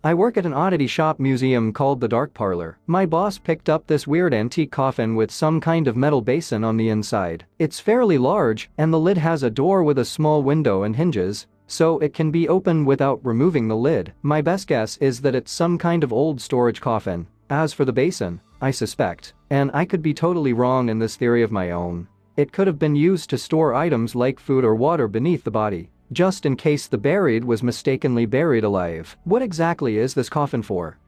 I work at an oddity shop museum called the Dark Parlor. My boss picked up this weird antique coffin with some kind of metal basin on the inside. It's fairly large, and the lid has a door with a small window and hinges, so it can be opened without removing the lid. My best guess is that it's some kind of old storage coffin. As for the basin, I suspect, and I could be totally wrong in this theory of my own, it could have been used to store items like food or water beneath the body, just in case the buried was mistakenly buried alive. What exactly is this coffin for?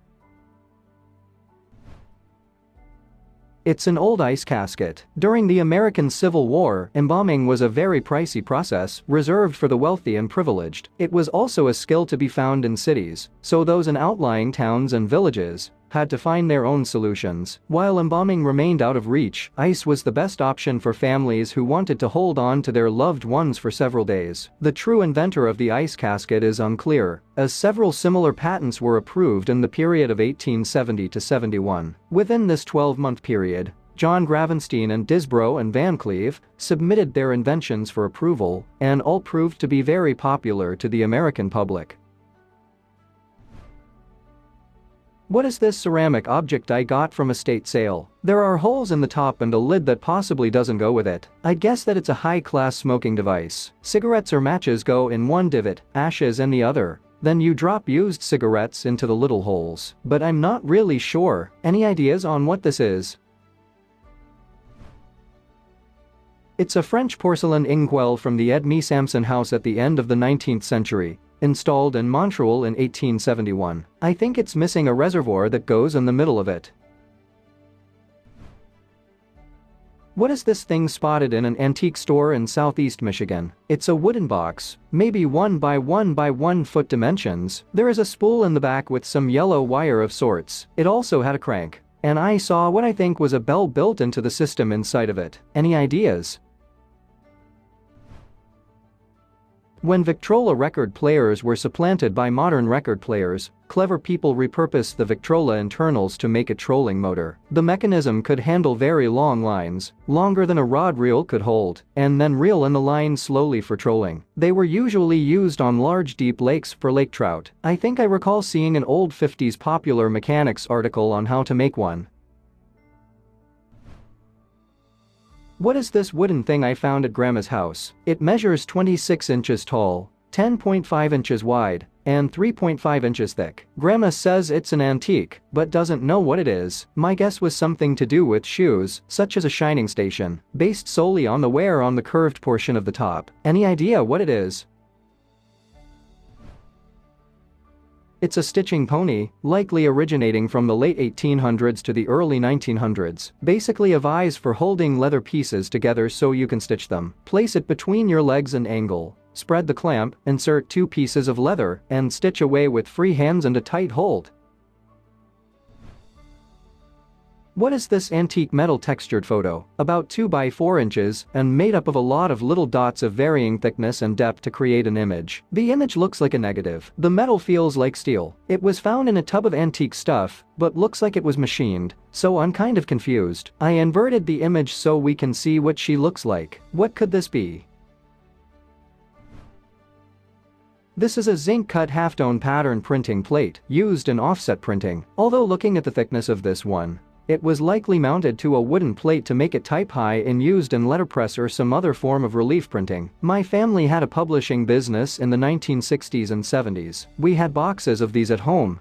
It's an old ice casket. During the American Civil War, embalming was a very pricey process reserved for the wealthy and privileged. It was also a skill to be found in cities, so those in outlying towns and villages had to find their own solutions. While embalming remained out of reach, ice was the best option for families who wanted to hold on to their loved ones for several days. The true inventor of the ice casket is unclear, as several similar patents were approved in the period of 1870 to 71. Within this 12-month period, John Gravenstein and Disbrow and Van Cleve submitted their inventions for approval, and all proved to be very popular to the American public. What is this ceramic object I got from a estate sale? There are holes in the top and a lid that possibly doesn't go with it. I'd guess that it's a high-class smoking device. Cigarettes or matches go in one divot, ashes in the other. Then you drop used cigarettes into the little holes. But I'm not really sure. Any ideas on what this is? It's a French porcelain inkwell from the Edme Sampson house at the end of the 19th century. Installed in Montreal in 1871. I think it's missing a reservoir that goes in the middle of it. What is this thing spotted in an antique store in southeast Michigan? It's a wooden box, maybe 1 by 1 by 1 foot dimensions. There is a spool in the back with some yellow wire of sorts. It also had a crank. And I saw what I think was a bell built into the system inside of it. Any ideas? When Victrola record players were supplanted by modern record players, clever people repurposed the Victrola internals to make a trolling motor. The mechanism could handle very long lines, longer than a rod reel could hold, and then reel in the line slowly for trolling. They were usually used on large deep lakes for lake trout. I think I recall seeing an old 50s Popular Mechanics article on how to make one. What is this wooden thing I found at Grandma's house? It measures 26 inches tall, 10.5 inches wide, and 3.5 inches thick. Grandma says it's an antique, but doesn't know what it is. My guess was something to do with shoes, such as a shining station, based solely on the wear on the curved portion of the top. Any idea what it is? It's a stitching pony, likely originating from the late 1800s to the early 1900s. Basically a vise for holding leather pieces together so you can stitch them. Place it between your legs and angle. Spread the clamp, insert 2 pieces of leather, and stitch away with free hands and a tight hold. What is this antique metal textured photo? About 2 by 4 inches and made up of a lot of little dots of varying thickness and depth to create an image. The image looks like a negative. The metal feels like steel. It was found in a tub of antique stuff, but looks like it was machined, so I'm kind of confused. I inverted the image so we can see what she looks like. What could this be? This is a zinc-cut halftone pattern printing plate used in offset printing. Although looking at the thickness of this one, it was likely mounted to a wooden plate to make it type high and used in letterpress or some other form of relief printing. My family had a publishing business in the 1960s and 70s. We had boxes of these at home.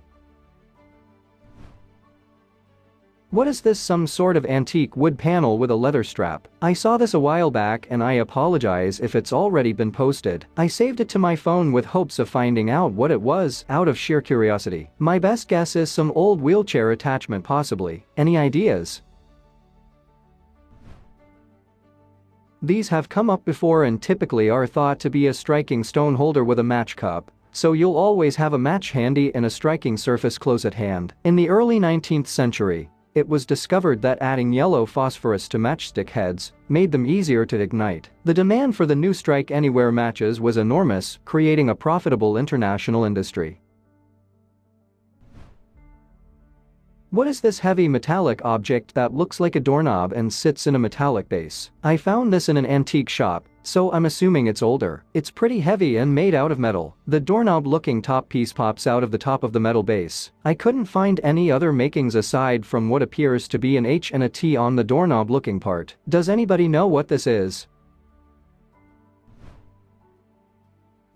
What is this, some sort of antique wood panel with a leather strap? I saw this a while back and I apologize if it's already been posted. I saved it to my phone with hopes of finding out what it was out of sheer curiosity. My best guess is some old wheelchair attachment possibly. Any ideas? These have come up before and typically are thought to be a striking stone holder with a match cup, so you'll always have a match handy and a striking surface close at hand. In the early 19th century, it was discovered that adding yellow phosphorus to matchstick heads made them easier to ignite. The demand for the new Strike Anywhere matches was enormous, creating a profitable international industry. What is this heavy metallic object that looks like a doorknob and sits in a metallic base? I found this in an antique shop, so I'm assuming it's older. It's pretty heavy and made out of metal. The doorknob-looking top piece pops out of the top of the metal base. I couldn't find any other makings aside from what appears to be an H and a T on the doorknob-looking part. Does anybody know what this is?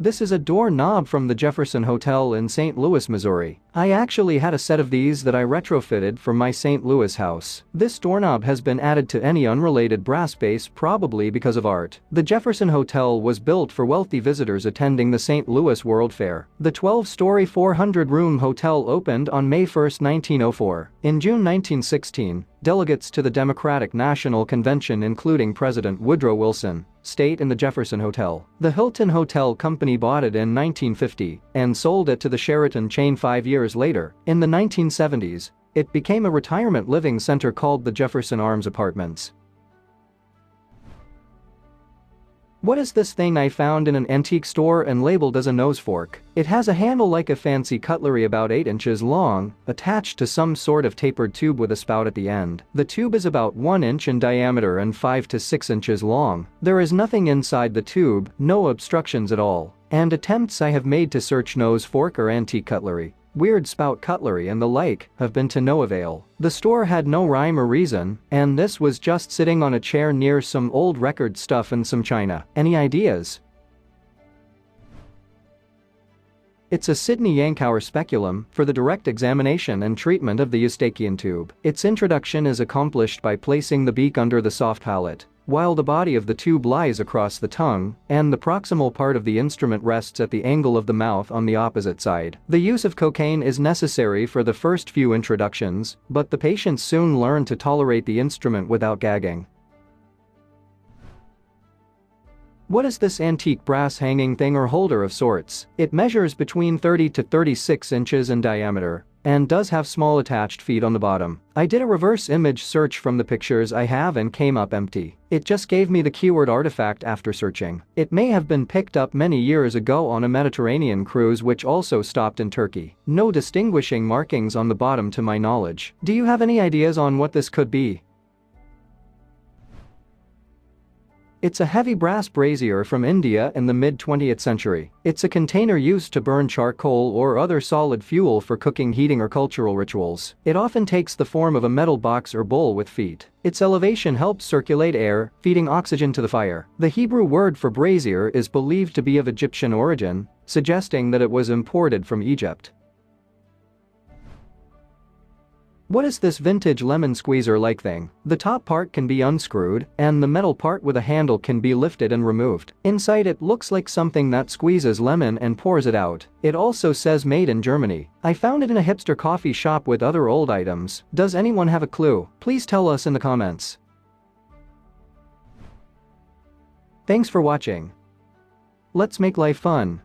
This is a doorknob from the Jefferson Hotel in St. Louis, Missouri. I actually had a set of these that I retrofitted for my St. Louis house. This doorknob has been added to any unrelated brass base probably because of art. The Jefferson Hotel was built for wealthy visitors attending the St. Louis World Fair. The 12-story 400-room hotel opened on May 1, 1904. In June 1916, delegates to the Democratic National Convention including President Woodrow Wilson stayed in the Jefferson Hotel. The Hilton Hotel Company bought it in 1950 and sold it to the Sheraton chain 5 years later. In the 1970s, it became a retirement living center called the Jefferson Arms Apartments. What is this thing I found in an antique store and labeled as a nose fork? It has a handle like a fancy cutlery about 8 inches long, attached to some sort of tapered tube with a spout at the end. The tube is about 1 inch in diameter and 5 to 6 inches long. There is nothing inside the tube, no obstructions at all. And attempts I have made to search nose fork or antique cutlery, weird spout cutlery and the like have been to no avail. The store had no rhyme or reason, and this was just sitting on a chair near some old record stuff and some china. Any ideas? It's a Sidney Yankauer speculum for the direct examination and treatment of the Eustachian tube. Its introduction is accomplished by placing the beak under the soft palate, while the body of the tube lies across the tongue, and the proximal part of the instrument rests at the angle of the mouth on the opposite side. The use of cocaine is necessary for the first few introductions, but the patients soon learn to tolerate the instrument without gagging. What is this antique brass hanging thing or holder of sorts? It measures between 30 to 36 inches in diameter and does have small attached feet on the bottom. I did a reverse image search from the pictures I have and came up empty. It just gave me the keyword artifact after searching. It may have been picked up many years ago on a Mediterranean cruise which also stopped in Turkey. No distinguishing markings on the bottom to my knowledge. Do you have any ideas on what this could be? It's a heavy brass brazier from India in the mid-20th century. It's a container used to burn charcoal or other solid fuel for cooking, heating or cultural rituals. It often takes the form of a metal box or bowl with feet. Its elevation helps circulate air, feeding oxygen to the fire. The Hebrew word for brazier is believed to be of Egyptian origin, suggesting that it was imported from Egypt. What is this vintage lemon squeezer-like thing? The top part can be unscrewed, and the metal part with a handle can be lifted and removed. Inside it looks like something that squeezes lemon and pours it out. It also says made in Germany. I found it in a hipster coffee shop with other old items. Does anyone have a clue? Please tell us in the comments. Thanks for watching. Let's make life fun.